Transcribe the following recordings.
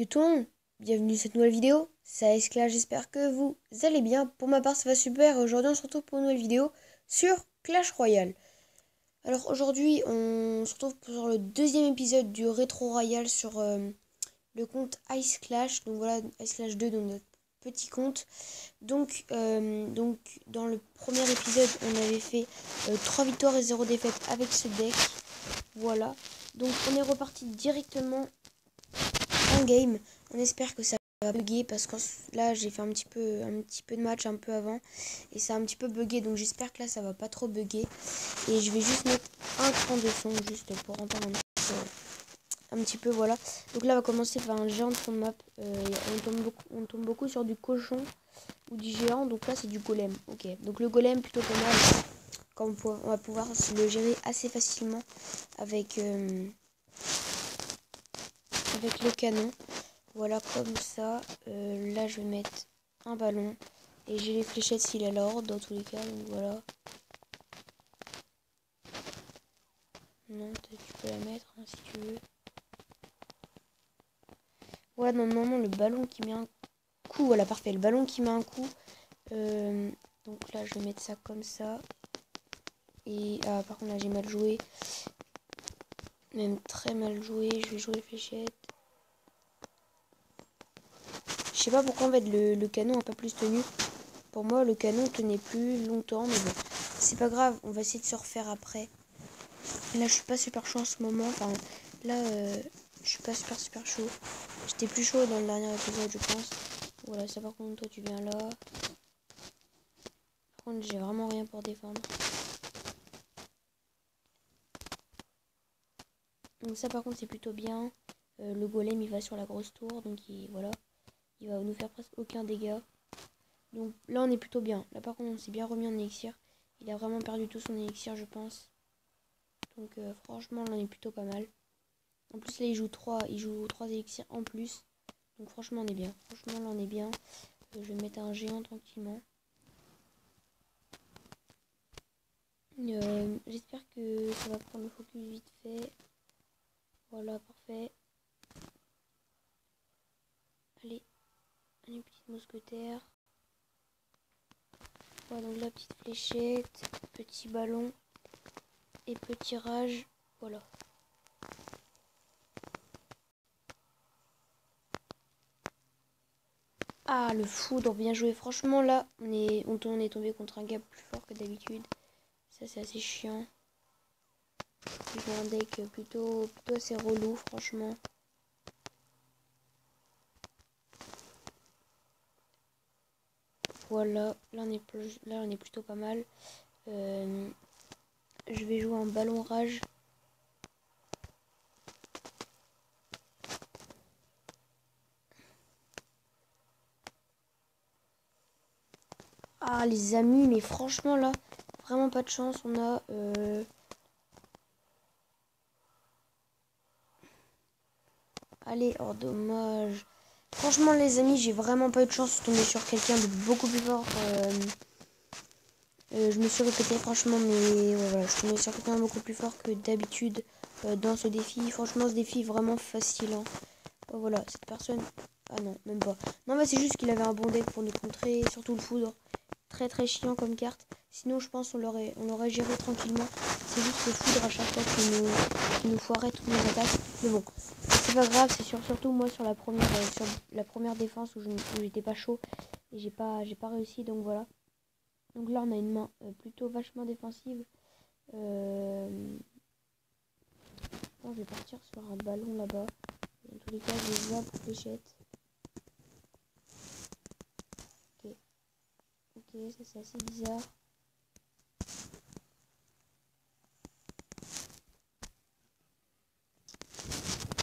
Yo tout le monde, bienvenue sur cette nouvelle vidéo, c'est Escla, j'espère que vous allez bien. Pour ma part ça va super et aujourd'hui on se retrouve pour une nouvelle vidéo sur Clash Royale. Alors aujourd'hui on se retrouve pour le deuxième épisode du Rétro Royale sur le compte Ice Clash. Donc voilà, Ice Clash 2, donc notre petit compte. Donc dans le premier épisode on avait fait 3 victoires et 0 défaites avec ce deck. Voilà, donc on est reparti directement en game. On espère que ça va bugger parce que là j'ai fait un petit peu de match un peu avant et ça a un petit peu bugué, donc j'espère que là ça va pas trop bugger. Et je vais juste mettre un cran de son juste pour entendre un petit peu, voilà. Donc là on va commencer par un géant de fond de map. On tombe beaucoup sur du cochon ou du géant, donc là c'est du golem. Ok, donc le golem plutôt pas mal. Comme on va pouvoir le gérer assez facilement avec le canon. Voilà, comme ça. Là, je vais mettre un ballon. Et j'ai les fléchettes s'il a l'ordre, dans tous les cas. Donc voilà. Non, tu peux la mettre hein, si tu veux. Voilà, non, le ballon qui met un coup. Voilà, parfait. Le ballon qui met un coup. Donc là, je vais mettre ça comme ça. Et par contre, là, j'ai mal joué. Même très mal joué. Je vais jouer les fléchettes. Je sais pas pourquoi en fait le canon n'a pas plus tenu. Pour moi le canon tenait plus longtemps, mais bon, c'est pas grave, on va essayer de se refaire après. Là je suis pas super chaud en ce moment, enfin là je suis pas super chaud. J'étais plus chaud dans le dernier épisode je pense. Voilà, ça par contre toi tu viens là. Par contre j'ai vraiment rien pour défendre. Donc ça par contre c'est plutôt bien. Le golem il va sur la grosse tour, donc voilà, il va nous faire presque aucun dégât. Donc là on est plutôt bien. Là par contre on s'est bien remis en élixir. Il a vraiment perdu tout son élixir je pense. Donc franchement là on est plutôt pas mal. En plus là il joue 3 élixirs en plus. Donc franchement on est bien. Franchement là on est bien. Je vais mettre un géant tranquillement. J'espère que ça va prendre le focus vite fait. Voilà, parfait. Allez, une petite mousquetaire. Voilà, donc la petite fléchette, petit ballon et petit rage. Voilà. Ah, le foudre, bien joué. Franchement, là, on est tombé contre un gars plus fort que d'habitude. Ça, c'est assez chiant. J'ai un deck plutôt assez relou, franchement. Voilà, là on est plutôt pas mal. Je vais jouer un ballon rage. Ah les amis, mais franchement là, vraiment pas de chance. On a allez, oh dommage. Franchement les amis, j'ai vraiment pas eu de chance de tomber sur quelqu'un de beaucoup plus fort. Je me suis répété franchement, mais voilà, je suis tombée sur quelqu'un de beaucoup plus fort que d'habitude dans ce défi. Franchement ce défi est vraiment facile. Hein. Oh, voilà, cette personne... Ah non, même pas. Non, mais c'est juste qu'il avait un bon deck pour nous contrer, surtout le foudre. Très chiant comme carte. Sinon, je pense on l'aurait géré tranquillement. C'est juste le foudre à chaque fois qui nous foirait toutes nos attaques. Mais bon, c'est pas grave. C'est surtout moi sur la première défense où j'étais pas chaud et j'ai pas réussi. Donc voilà. Donc là, on a une main plutôt vachement défensive. Bon, je vais partir sur un ballon là-bas. Dans tous les cas, je vais jouer pour fléchette. Ok, ça c'est assez bizarre.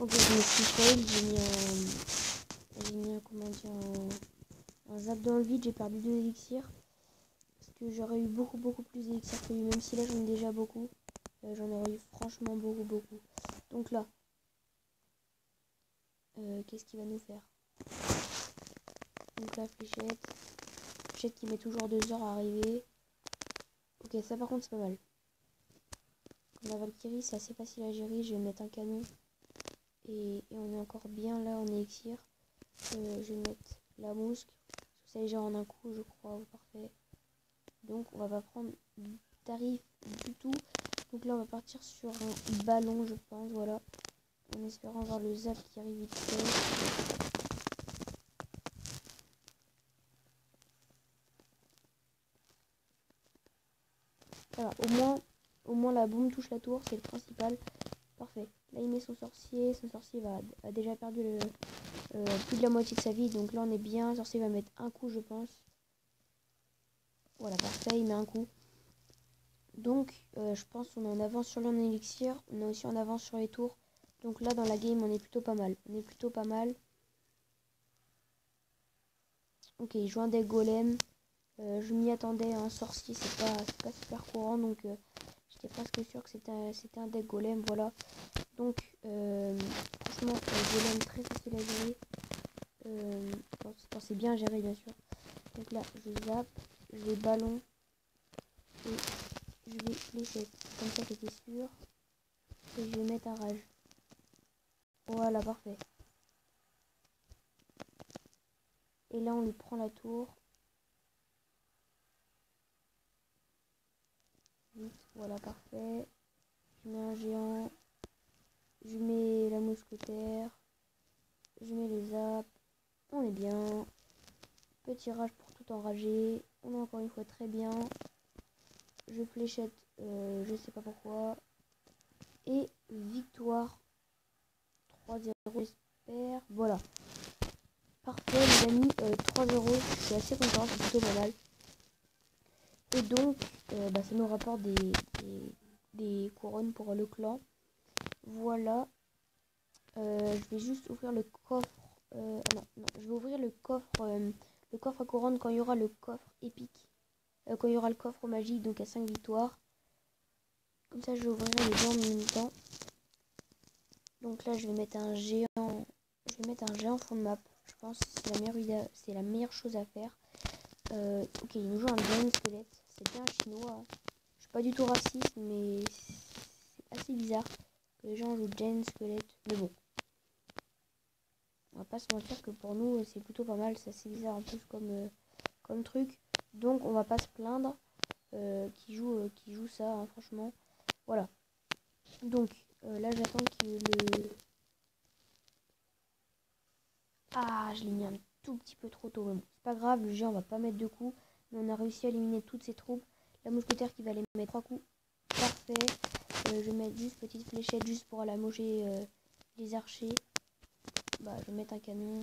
Ok, je me suis fail, j'ai mis un, comment dire, un zap dans le vide, j'ai perdu 2 élixirs. Parce que j'aurais eu beaucoup plus d'élixirs que lui, même si là j'en ai déjà beaucoup. J'en aurais eu franchement beaucoup. Donc là, qu'est-ce qu'il va nous faire? Donc là, fléchette qui met toujours 2 heures à arriver. Ok, ça par contre c'est pas mal. Comme la Valkyrie, c'est assez facile à gérer, je vais mettre un canon. Et on est encore bien là en élixir. Je vais mettre la mousque. Parce que ça déjà en un coup, je crois. Parfait. Donc on va pas prendre de tarif du tout. Donc là on va partir sur un ballon, je pense. Voilà. En espérant voir le zap qui arrive vite fait. Voilà, au moins la bombe touche la tour, c'est le principal. Parfait. Là il met son sorcier a déjà perdu plus de la moitié de sa vie, donc là on est bien. Le sorcier va mettre un coup, je pense. Voilà, parfait, il met un coup. Donc je pense qu'on est en avance sur l'en élixir, on est aussi en avance sur les tours. Donc là dans la game on est plutôt pas mal. Ok, il joue un deck golem. Je m'y attendais, un sorcier c'est pas super courant, donc j'étais presque sûr que c'était un deck golem, voilà. Donc franchement golem très facile à gérer, quand c'est bien géré bien sûr. Donc là je zappe, je vais ballon et je vais fléchette, comme ça c'était sûr. Et je vais mettre un rage. Voilà, parfait. Et là on lui prend la tour. Vite, voilà, parfait. Je mets un géant. Je mets la mousquetaire. Je mets les zaps. On est bien. Petit rage pour tout enrager. On est encore une fois très bien. Je fléchette, je sais pas pourquoi. Et victoire 3-0, j'espère. Voilà. Parfait, les amis. 3-0. Je suis assez content, c'est plutôt pas mal. Et donc, ça nous rapporte des couronnes pour le clan. Voilà. Je vais juste ouvrir le coffre. Non, je vais ouvrir le coffre à couronne quand il y aura le coffre épique. Quand il y aura le coffre magique, donc à 5 victoires. Comme ça, je ouvrirai les deux en même temps. Donc là, je vais mettre un géant. Je vais mettre un géant fond de map. Je pense que c'est la meilleure chose à faire. Ok, il nous joue un giant squelette. C'est bien chinois. Je suis pas du tout raciste, mais c'est assez bizarre que les gens jouent giant squelette. Mais bon. On va pas se mentir que pour nous c'est plutôt pas mal, c'est assez bizarre en plus comme truc. Donc on va pas se plaindre qui joue ça, hein, franchement. Voilà. Donc là j'attends que le... Ah, je l'ai mis un tout petit peu trop tôt. Mais bon, c'est pas grave, le géant on va pas mettre 2 coups. Mais on a réussi à éliminer toutes ses troupes. La mousquetaire qui va les mettre 3 coups. Parfait. Je vais mettre juste petite fléchette juste pour aller mocher les archers. Bah je vais mettre un canon.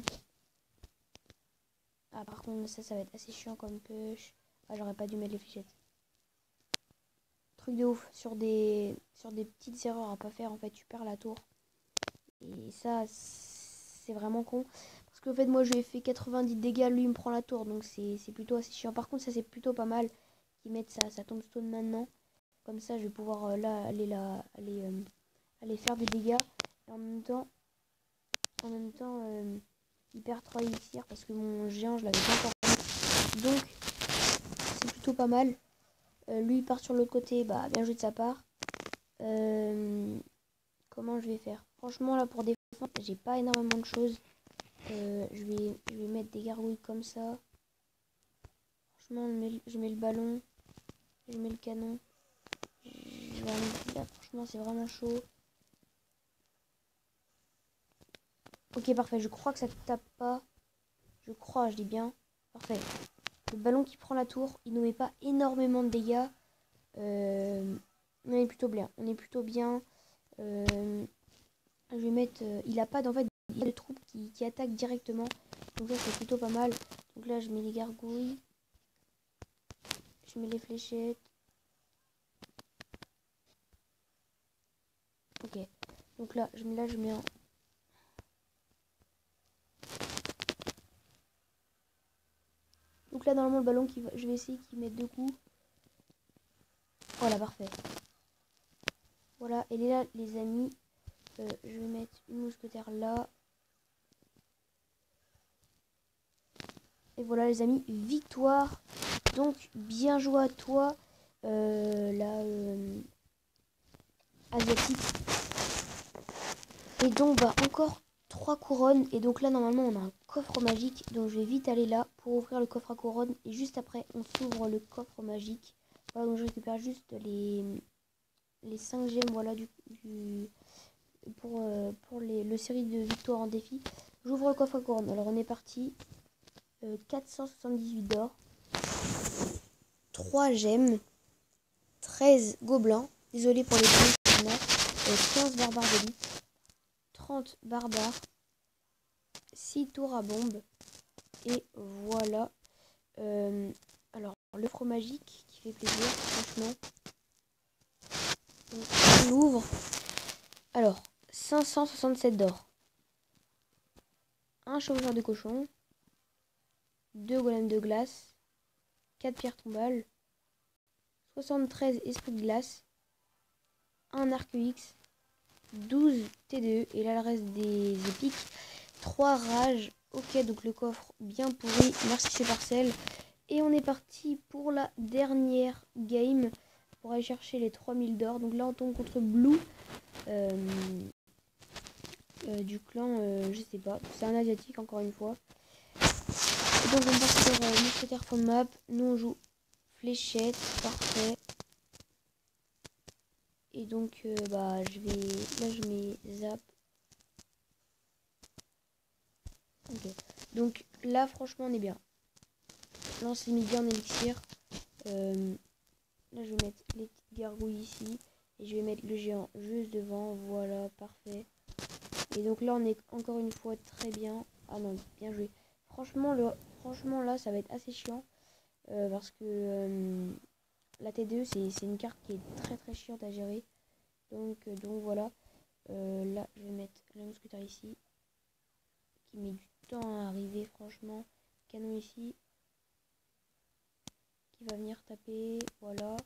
Ah par contre ça va être assez chiant comme push. Ah j'aurais pas dû mettre les fléchettes. Truc de ouf. Sur des petites erreurs à pas faire en fait tu perds la tour. Et ça c'est vraiment con. Parce qu'en fait moi je lui ai fait 90 dégâts, lui il me prend la tour. Donc c'est plutôt assez chiant. Par contre ça c'est plutôt pas mal qu'il mette sa tombstone maintenant. Comme ça je vais pouvoir là aller faire des dégâts. Et en même temps il perd 3 élixirs parce que mon géant je l'avais pas encore. Donc c'est plutôt pas mal. Lui il part sur l'autre côté, bah bien joué de sa part. Comment je vais faire? Franchement là pour défendre j'ai pas énormément de choses. Je vais mettre des gargouilles comme ça. Franchement je mets le ballon. Je mets le canon. Là, franchement c'est vraiment chaud. Ok parfait, je crois que ça tape pas. Je crois, je dis bien. Parfait. Le ballon qui prend la tour, il ne met pas énormément de dégâts. On est plutôt bien. Je vais mettre... il a pas de troupes qui attaquent directement. Donc ça c'est plutôt pas mal. Donc là je mets les gargouilles. Je mets les fléchettes. Ok. Donc là je mets un... Donc là normalement le ballon je vais essayer qu'il mette 2 coups. Voilà parfait. Voilà et là les amis, je vais mettre une mousquetaire là. Et voilà les amis, victoire. Donc bien joué à toi, asiatique. Et donc bah encore 3 couronnes. Et donc là normalement on a un coffre magique. Donc je vais vite aller là pour ouvrir le coffre à couronne. Et juste après on s'ouvre le coffre magique. Voilà, donc je récupère juste les 5 gemmes, voilà, pour le série de victoires en défi. J'ouvre le coffre à couronne. Alors on est parti. 478 d'or. 3 gemmes. 13 gobelins. Désolé pour les bruits. 15 barbares d'élite. 30 barbares. 6 tours à bombe. Et voilà. Alors le fro magique qui fait plaisir, franchement. On l'ouvre. Alors, 567 d'or. Un chevaucheur de cochon. 2 golems de glace. 4 pierres tombales. 73 esprits de glace. Un arc X. 12 T2. Et là, le reste des épiques. 3 rages. Ok, donc le coffre bien pourri. Merci chez Parcelle. Et on est parti pour la dernière game. Pour aller chercher les 3000 d'or. Donc là, on tombe contre Blue. Du clan, je sais pas. C'est un asiatique, encore une fois. Et donc, on passe sur mousquetaire from map. Nous, on joue fléchette. Parfait. Et donc, bah, je vais... Là, je mets zap. Ok. Donc, là, franchement, on est bien. Lance immédiat en élixir. Là, je vais mettre les petites gargouilles ici. Et je vais mettre le géant juste devant. Voilà, parfait. Et donc là, on est encore une fois très bien. Ah non, bien joué. Franchement, là, ça va être assez chiant. Parce que la T2, c'est une carte qui est très très chiante à gérer. Donc voilà. Là, je vais mettre la mousquetaire ici. Qui met du temps à arriver, franchement. Canon ici. Qui va venir taper. Voilà.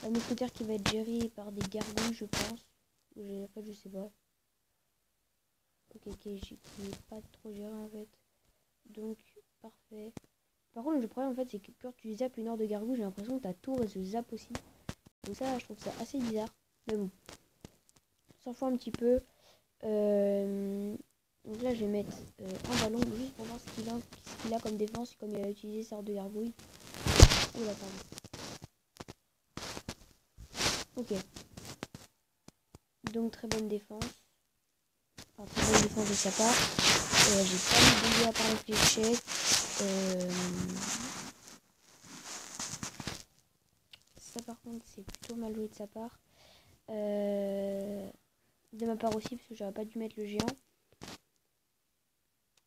La mousquetaire qui va être gérée par des gargouilles, je pense. En fait, je sais pas. Ok, qui n'est pas trop géré en fait. Donc, parfait. Par contre, le problème en fait, c'est que quand tu zappes une horde de gargouilles, j'ai l'impression que ta tour elle se zappe aussi. Donc ça, je trouve ça assez bizarre. Mais bon, on s'en fout un petit peu. Donc là, je vais mettre un ballon juste pour voir ce qu'il a comme défense, comme il a utilisé sa horde de gargouilles. Oula, pardon. Ok. Donc, très bonne défense. Enfin, très bonne défense de sa part. J'ai pas mis de dégâts par la fléchette. Ça par contre c'est plutôt mal joué de sa part. De ma part aussi parce que j'aurais pas dû mettre le géant.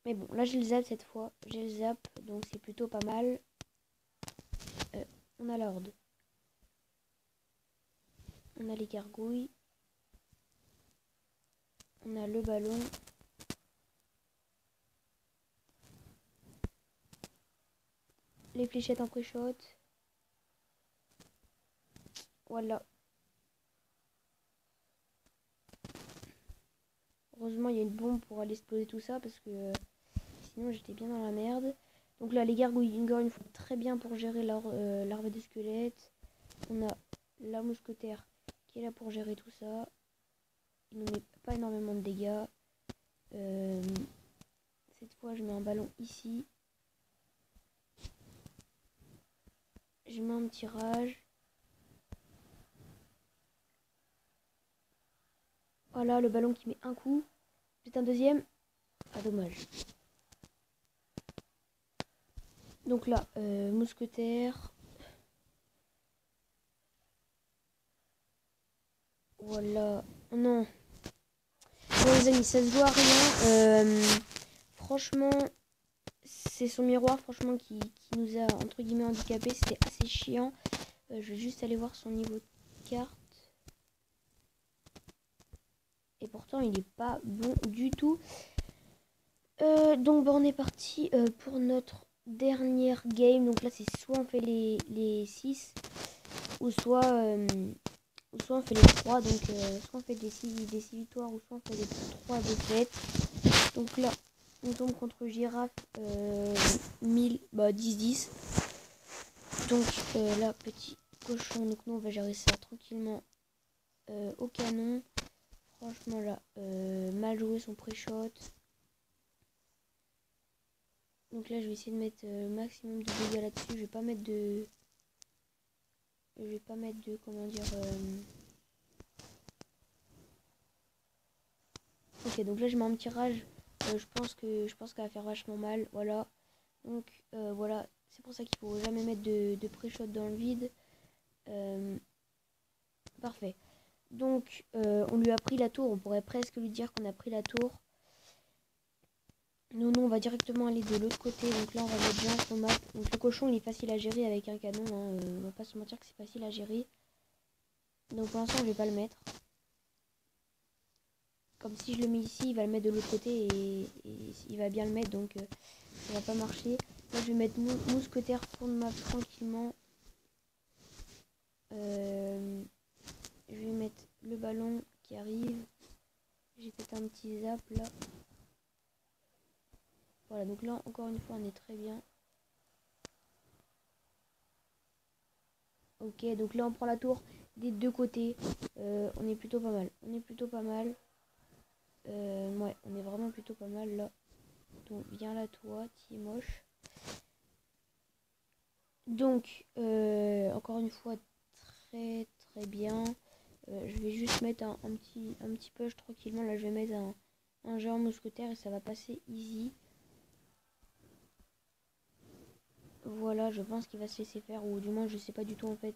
Mais bon, là j'ai le zap cette fois. J'ai le zap donc c'est plutôt pas mal. On a la horde. On a les gargouilles. On a le ballon. Les fléchettes en pré-shot. Voilà. Heureusement, il y a une bombe pour aller exploser tout ça parce que sinon j'étais bien dans la merde. Donc là, les gargouilles, encore une fois, très bien pour gérer l'arbre de squelette. On a la mousquetaire qui est là pour gérer tout ça. Il ne met pas énormément de dégâts. Cette fois, je mets un ballon ici. Je mets un petit rage. Voilà, le ballon qui met un coup. Peut-être un deuxième. Ah, dommage. Donc là, mousquetaire. Voilà. Oh non. Bon les amis, ça se voit à rien. Franchement, c'est son miroir franchement qui nous a entre guillemets handicapé. C'était assez chiant. Je vais juste aller voir son niveau de carte. Et pourtant, il n'est pas bon du tout. Donc, bah, on est parti pour notre dernière game. Donc là, c'est soit on fait les 6 ou soit on fait les 3. Donc, soit on fait des 6 victoires ou soit on fait les 3 défaites. Donc là, on tombe contre Girafe 1000, bah 10-10. Donc là, petit cochon. Donc nous, on va gérer ça tranquillement au canon. Franchement là, mal joué son pré-shot. Donc là je vais essayer de mettre le maximum de dégâts là-dessus. Je vais pas mettre de... comment dire... Ok, donc là je mets un petit rage. Je pense qu'elle va faire vachement mal. Voilà. Donc voilà, c'est pour ça qu'il faut jamais mettre de pré-shot dans le vide. Parfait. Donc on lui a pris la tour. On pourrait presque lui dire qu'on a pris la tour. Non, on va directement aller de l'autre côté. Donc là on va mettre bien son map. Donc le cochon il est facile à gérer avec un canon. Hein. On va pas se mentir que c'est facile à gérer. Donc pour l'instant je vais pas le mettre. Comme si je le mets ici, il va le mettre de l'autre côté et il va bien le mettre, donc ça va pas marcher. Là je vais mettre mousquetaire fond de map tranquillement. Je vais mettre le ballon qui arrive. J'ai fait un petit zap là. Voilà, donc là encore une fois on est très bien. Ok, donc là on prend la tour des deux côtés. On est plutôt pas mal. Ouais, on est vraiment plutôt pas mal là. Donc viens là toi, tu es moche. Donc encore une fois très bien. Je vais juste mettre un petit push tranquillement. Là je vais mettre un géant mousquetaire et ça va passer easy. Voilà, je pense qu'il va se laisser faire, ou du moins je sais pas du tout en fait.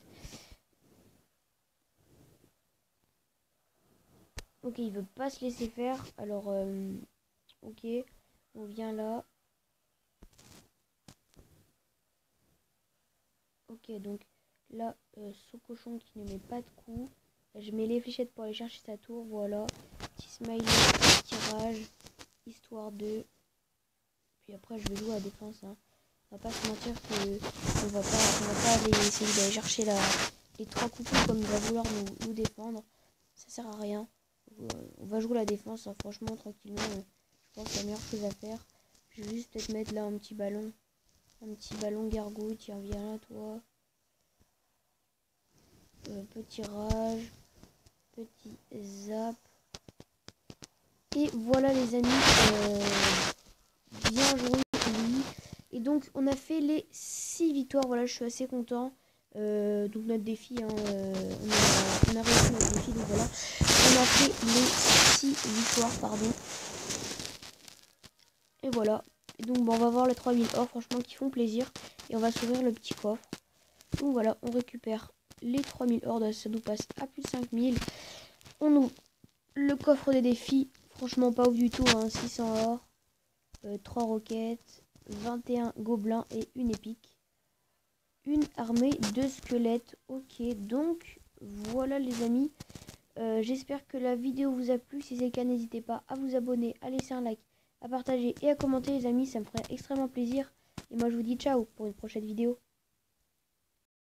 Ok, il veut pas se laisser faire. Alors ok, on vient là. Ok, donc là ce cochon qui ne met pas de coups. Je mets les fléchettes pour aller chercher sa tour. Voilà, petit smiley, petit tirage, histoire de. Puis après je vais jouer à la défense. Hein. On va pas se mentir que on va pas aller essayer d'aller chercher les 3 coups comme il va vouloir nous défendre. Ça sert à rien. On va jouer la défense, hein, franchement, tranquillement. Je pense que c'est la meilleure chose à faire. Je vais juste peut-être mettre là un petit ballon. Un petit ballon gargouille. Tiens, viens là, toi. Petit rage. Petit zap. Et voilà, les amis. Bien joué, oui. Et donc, on a fait les 6 victoires. Voilà, je suis assez content. Donc, notre défi, hein, on a réussi notre défi. Donc, voilà. On a fait les 6 victoires, pardon. Et voilà. Et donc, bon, on va voir les 3000 or, franchement, qui font plaisir. Et on va s'ouvrir le petit coffre. Donc, voilà, on récupère les 3000 or. Ça nous passe à plus de 5000. On ouvre le coffre des défis. Franchement, pas ouf du tout. Hein, 600 or. 3 roquettes. 21 gobelins et une épique. Une armée de squelettes. Ok, donc, voilà, les amis. J'espère que la vidéo vous a plu. Si c'est le cas, n'hésitez pas à vous abonner, à laisser un like, à partager et à commenter, les amis. Ça me ferait extrêmement plaisir. Et moi, je vous dis ciao pour une prochaine vidéo.